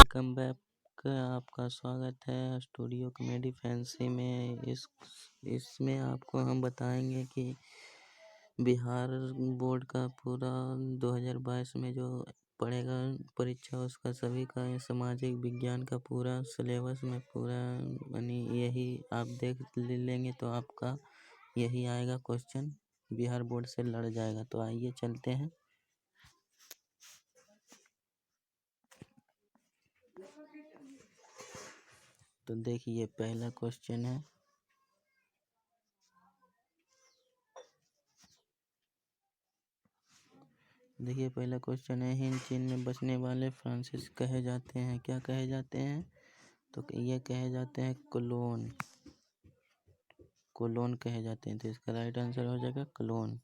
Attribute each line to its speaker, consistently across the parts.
Speaker 1: Welcome back. आपका स्वागत है स्टूडियो कॉमेडी फैंसी में। इसमें आपको हम बताएंगे कि बिहार बोर्ड का पूरा 2022 में जो पड़ेगा परीक्षा, उसका सभी का सामाजिक विज्ञान का पूरा सिलेबस में पूरा यानी यही आप देख लेंगे तो आपका यही आएगा क्वेश्चन, बिहार बोर्ड से लड़ जाएगा। तो आइए चलते हैं। तो देखिए पहला क्वेश्चन है, हिंद चीन में बसने वाले फ्रांसीसी कहे जाते हैं, क्या कहे जाते हैं? तो ये कहे जाते हैं कोलोन कहे जाते हैं। तो इसका राइट आंसर हो जाएगा कोलोन।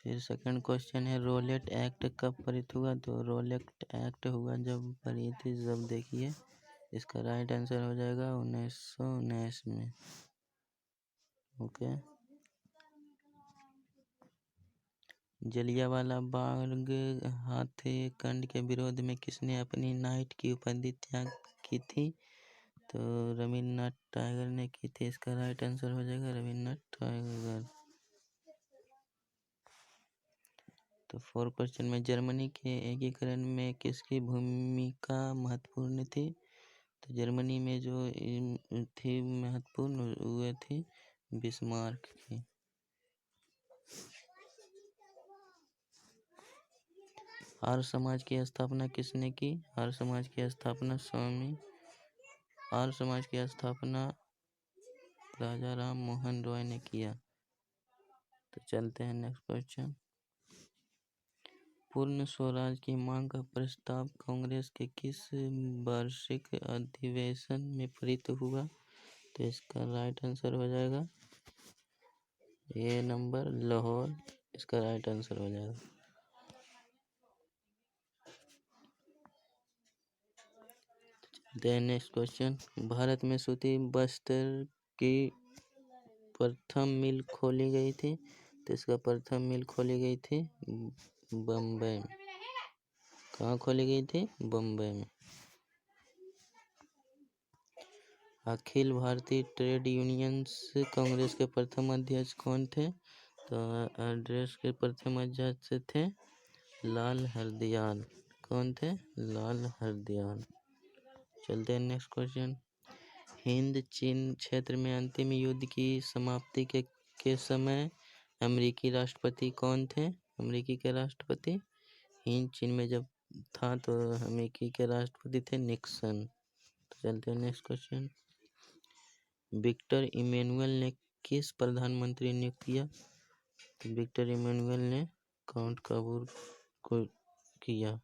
Speaker 1: फिर सेकंड क्वेश्चन है, रोलेट एक्ट कब पारित हुआ? तो रोलेट एक्ट हुआ जब पारित, जब देखिए इसका राइट आंसर हो जाएगा 1919 में। ओके। जलियांवाला बाग हत्याकांड के विरोध में किसने अपनी नाइट की उपाधि त्याग की थी? तो रविन्द्रनाथ टैगोर ने की थी। इसका राइट आंसर हो जाएगा रविन्द्रनाथ टैगोर। तो फोर्थ क्वेश्चन में, जर्मनी के एकीकरण में किसकी भूमिका महत्वपूर्ण थी? तो जर्मनी में जो थी महत्वपूर्ण वो थी बिस्मार्क की। आर्य समाज की स्थापना किसने की? आर्य समाज की स्थापना राजा राम मोहन रॉय ने किया। तो चलते हैं नेक्स्ट क्वेश्चन। पूर्ण स्वराज की मांग का प्रस्ताव कांग्रेस के किस वार्षिक अधिवेशन में पारित हुआ? तो इसका राइट आंसर हो जाएगा ए नंबर, लाहौर। इसका राइट आंसर हो जाएगा। नेक्स्ट क्वेश्चन, भारत में सूती वस्त्र की प्रथम मिल खोली गई थी। तो इसका प्रथम मिल खोली गई थी बम्बई में। कहाँ खोली गई थी? बम्बई में। अखिल भारतीय ट्रेड यूनियंस कांग्रेस के प्रथम अध्यक्ष कौन थे? तो अध्यक्ष के प्रथम अध्यक्ष थे लाल हरदयाल। कौन थे? लाल हरदयाल। चलते हैं नेक्स्ट क्वेश्चन। हिंद चीन क्षेत्र में अंतिम युद्ध की समाप्ति के समय अमेरिकी राष्ट्रपति कौन थे? अमेरिकी के राष्ट्रपति हिंद चीन में जब था तो अमेरिकी के राष्ट्रपति थे निक्सन। तो चलते हैं नेक्स्ट क्वेश्चन। विक्टर इमैनुअल ने किस प्रधानमंत्री नियुक्त किया? तो विक्टर इमैनुअल ने काउंट काबूल को किया।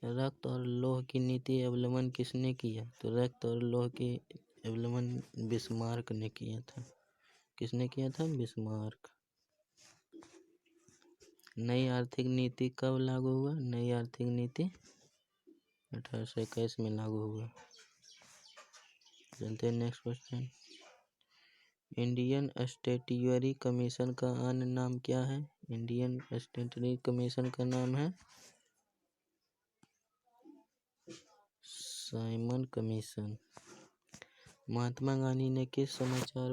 Speaker 1: रक्त और लौह की नीति अवलंबन किसने किया? तो रक्त और लौह की अवलंबन बिस्मार्क ने किया था। किसने किया था? बिस्मार्क। नई आर्थिक नीति कब लागू हुआ? नई आर्थिक नीति 1821 में लागू हुआ। चलते हैं next question. Indian statutory commission का अन्य नाम क्या है? इंडियन स्टैट्यूटरी कमीशन का नाम है साइमन कमीशन। महात्मा गांधी ने किस समाचार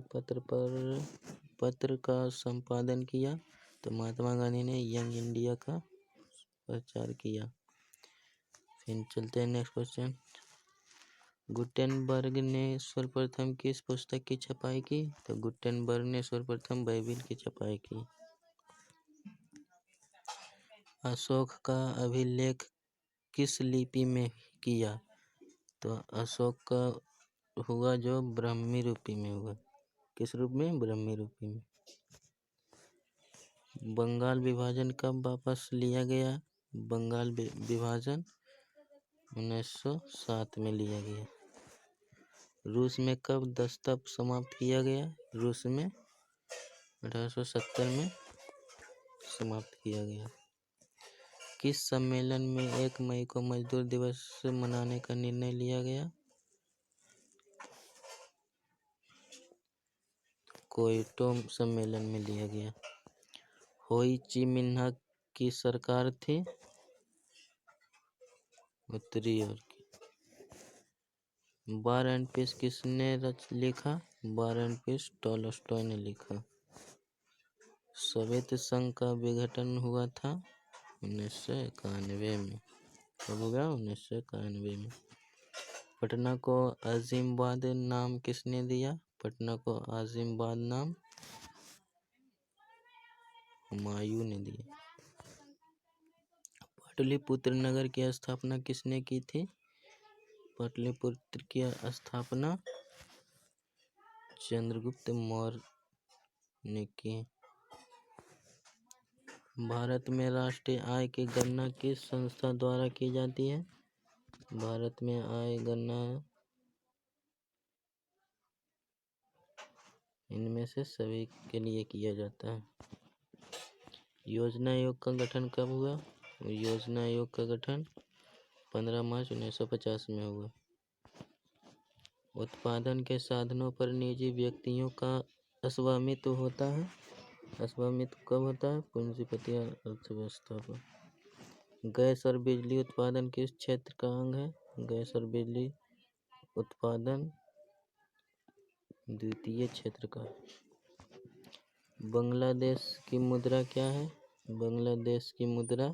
Speaker 1: पत्र का संपादन किया? तो महात्मा गांधी ने यंग इंडिया का प्रचार किया। फिर चलते हैं नेक्स्ट क्वेश्चन। गुटेनबर्ग ने सर्वप्रथम किस पुस्तक की छपाई की? तो गुटेनबर्ग ने सर्वप्रथम बाइबिल की छपाई की। अशोक का अभिलेख किस लिपि में किया? तो अशोक का हुआ जो ब्राह्मी लिपि में हुआ। किस रूप में? ब्राह्मी लिपि में। बंगाल विभाजन कब वापस लिया गया? बंगाल विभाजन 1907 में लिया गया। रूस में कब दस्तक समाप्त किया गया? रूस में 1870 में समाप्त किया गया। किस सम्मेलन में 1 मई को मजदूर दिवस मनाने का निर्णय लिया गया? क्योटो सम्मेलन में लिया गया। होई ची मिन्ह की सरकार थी? उत्तरी और की। वार एंड पीस किसने लिखा? वार एंड पीस टॉलस्टॉय ने लिखा। सोवियत संघ का विघटन हुआ था 1991 में। कब हुआ? 1991 में। पटना को अजीमाबाद नाम किसने दिया? पटना को अजीमाबाद नाम हुमायूं ने दिया। पाटलिपुत्र नगर की स्थापना किसने की थी? पाटलिपुत्र की स्थापना चंद्रगुप्त मौर्य ने की। भारत में राष्ट्रीय आय की गणना किस संस्था द्वारा की जाती है? भारत में आय गणना इनमें से सभी के लिए किया जाता है। योजना आयोग का गठन कब हुआ? योजना आयोग का गठन 15 मार्च 1950 में हुआ। उत्पादन के साधनों पर निजी व्यक्तियों का स्वामित्व होता है। स्वामित्व कब होता है? पूंजीपति अर्थव्यवस्था पर। गैस और बिजली उत्पादन किस क्षेत्र का अंग है? गैस और बिजली उत्पादन द्वितीय क्षेत्र का। बांग्लादेश की मुद्रा क्या है? बांग्लादेश की मुद्रा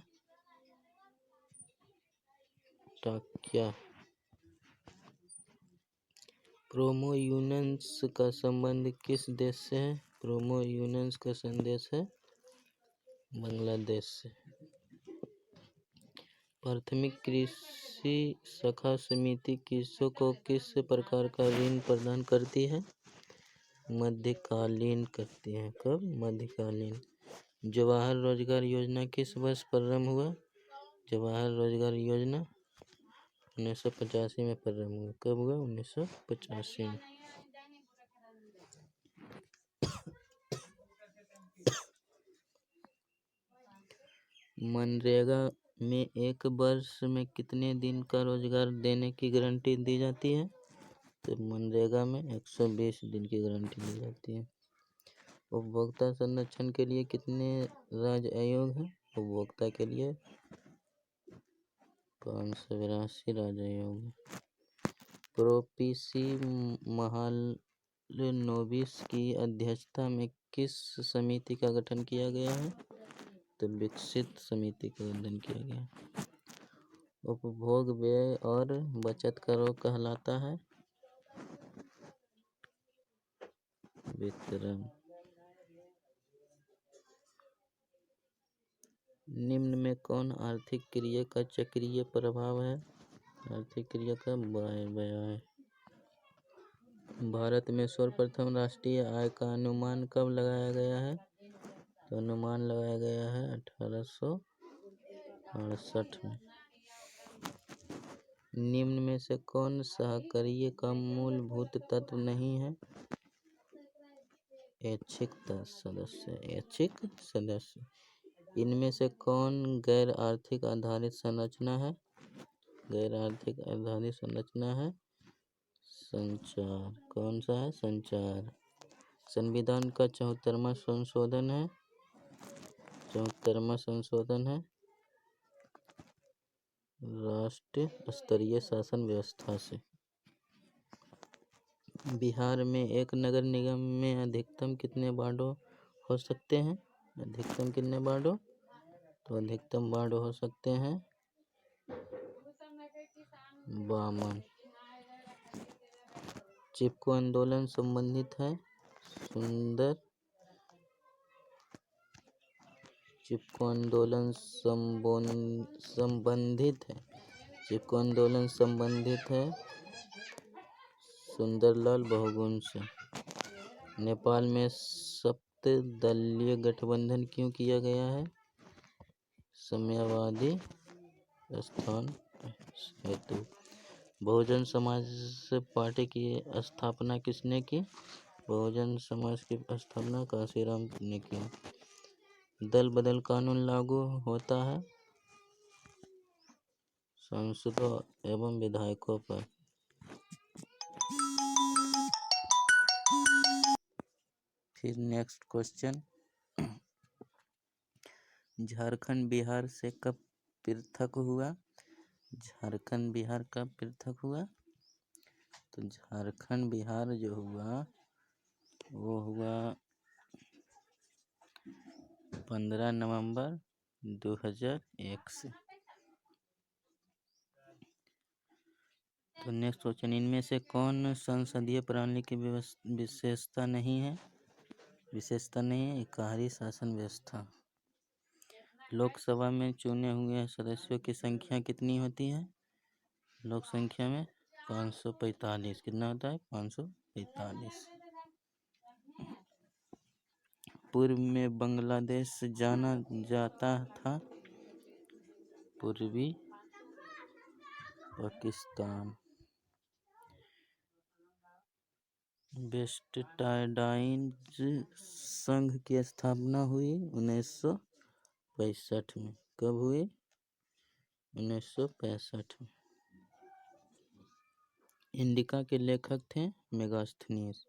Speaker 1: टाकिया। प्रोमोयूनेंस का संबंध किस देश से है? प्रोमोयूनेंस का संदेश है बांग्लादेश से। प्राथमिक कृषि शाखा समिति किसानों को किस प्रकार का ऋण प्रदान करती है? मध्यकालीन करती है। कब? मध्यकालीन। जवाहर रोजगार योजना किस वर्ष प्रारंभ हुआ? जवाहर रोजगार योजना 1985 में प्रारंभ हुआ। कब हुआ? 1985 में। मनरेगा में एक वर्ष में कितने दिन का रोजगार देने की गारंटी दी जाती है? तो मनरेगा में 120 दिन की गारंटी दी जाती है। उपभोक्ता संरक्षण के लिए कितने राज्य आयोग हैं? उपभोक्ता के लिए 582 राज्य आयोग हैं। प्रोपीसी महालनोबिस की अध्यक्षता में किस समिति का गठन किया गया है? तो विकसित समिति का गठन किया गया। उपभोग व्यय और बचत करो कहलाता है वितरण। निम्न में कौन आर्थिक क्रिया का चक्रीय प्रभाव है? आर्थिक क्रिया का व्यय। भारत में सर्वप्रथम राष्ट्रीय आय का अनुमान कब लगाया गया है? तो अनुमान लगाया गया है 1868 में। निम्न में से कौन सहकार्य का मूलभूत तत्व नहीं है? ऐच्छिक सदस्य। इनमें से कौन गैर आर्थिक आधारित संरचना है? गैर आर्थिक आधारित संरचना है संचार। कौन सा है? संचार। संविधान का 74वां संशोधन है। 74वां संशोधन है राष्ट्र स्तरीय शासन व्यवस्था से। बिहार में एक नगर निगम में अधिकतम कितने वार्ड हो सकते हैं? अधिकतम कितने वार्ड? तो अधिकतम वार्ड हो सकते हैं 52। चिपको आंदोलन संबंधित है चिपको आंदोलन संबंधित है सुंदरलाल बहुगुण से। नेपाल में सप्तदलीय गठबंधन क्यों किया गया है? साम्यवादी स्थान हेतु। बहुजन समाज पार्टी की स्थापना किसने की? बहुजन समाज की स्थापना कांशीराम ने की। दल बदल कानून लागू होता है सांसदों एवं विधायकों पर। फिर नेक्स्ट क्वेश्चन, झारखंड बिहार से कब पृथक हुआ? झारखंड बिहार कब पृथक हुआ? तो झारखंड बिहार जो हुआ वो हुआ 15 नवंबर 2001 से। तो नेक्स्ट क्वेश्चन, इनमें से कौन संसदीय प्रणाली की विशेषता नहीं है? एकाधारी शासन व्यवस्था। लोकसभा में चुने हुए सदस्यों की संख्या कितनी होती है? लोक संख्या में 545। कितना होता है? 545। पूर्व में बांग्लादेश जाना जाता था। पूर्वी पाकिस्तान। वेस्टटाइंडाइज संघ की स्थापना हुई 1965 में। कब हुई? 1965 में। इंडिका के लेखक थे मेगास्थनीज।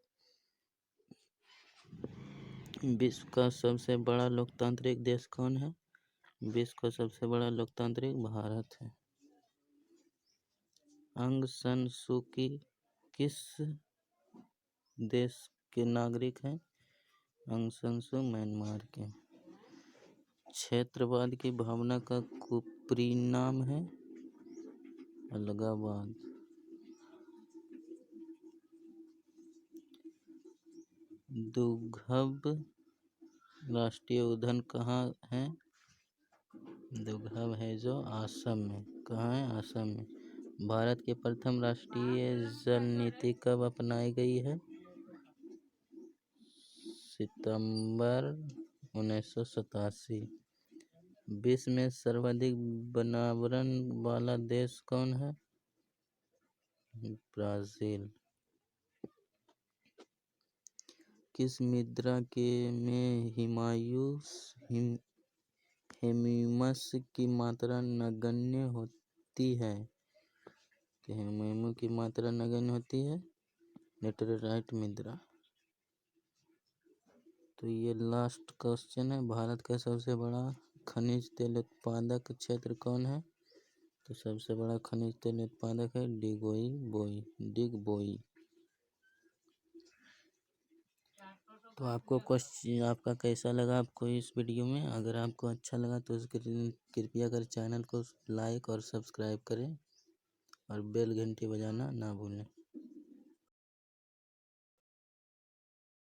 Speaker 1: विश्व का सबसे बड़ा लोकतांत्रिक देश कौन है? विश्व का सबसे बड़ा लोकतांत्रिक भारत है। अंग सन सू की किस देश के नागरिक हैं? अंग सन सू म्यांमार के। क्षेत्रवाद की भावना का कुपरिणाम है अलगाववाद। दुर्लभ राष्ट्रीय उद्यान कहाँ है? दुर्लभ है जो असम में। कहाँ है? असम में। भारत की प्रथम राष्ट्रीय जल नीति कब अपनाई गई है? सितंबर 1987। विश्व में सर्वाधिक वनावरण वाला देश कौन है? ब्राजील। किस मृदा के में ह्यूमस की मात्रा नगण्य होती है? ह्यूमस की मात्रा नगण्य होती है लेटराइट मृदा। तो ये लास्ट क्वेश्चन है। भारत का सबसे बड़ा खनिज तेल उत्पादक क्षेत्र कौन है? तो सबसे बड़ा खनिज तेल उत्पादक है डिगबोई। तो आपको क्वेश्चन आपका कैसा लगा आपको इस वीडियो में? अगर आपको अच्छा लगा तो कृपया कर चैनल को लाइक और सब्सक्राइब करें और बेल घंटी बजाना ना भूलें।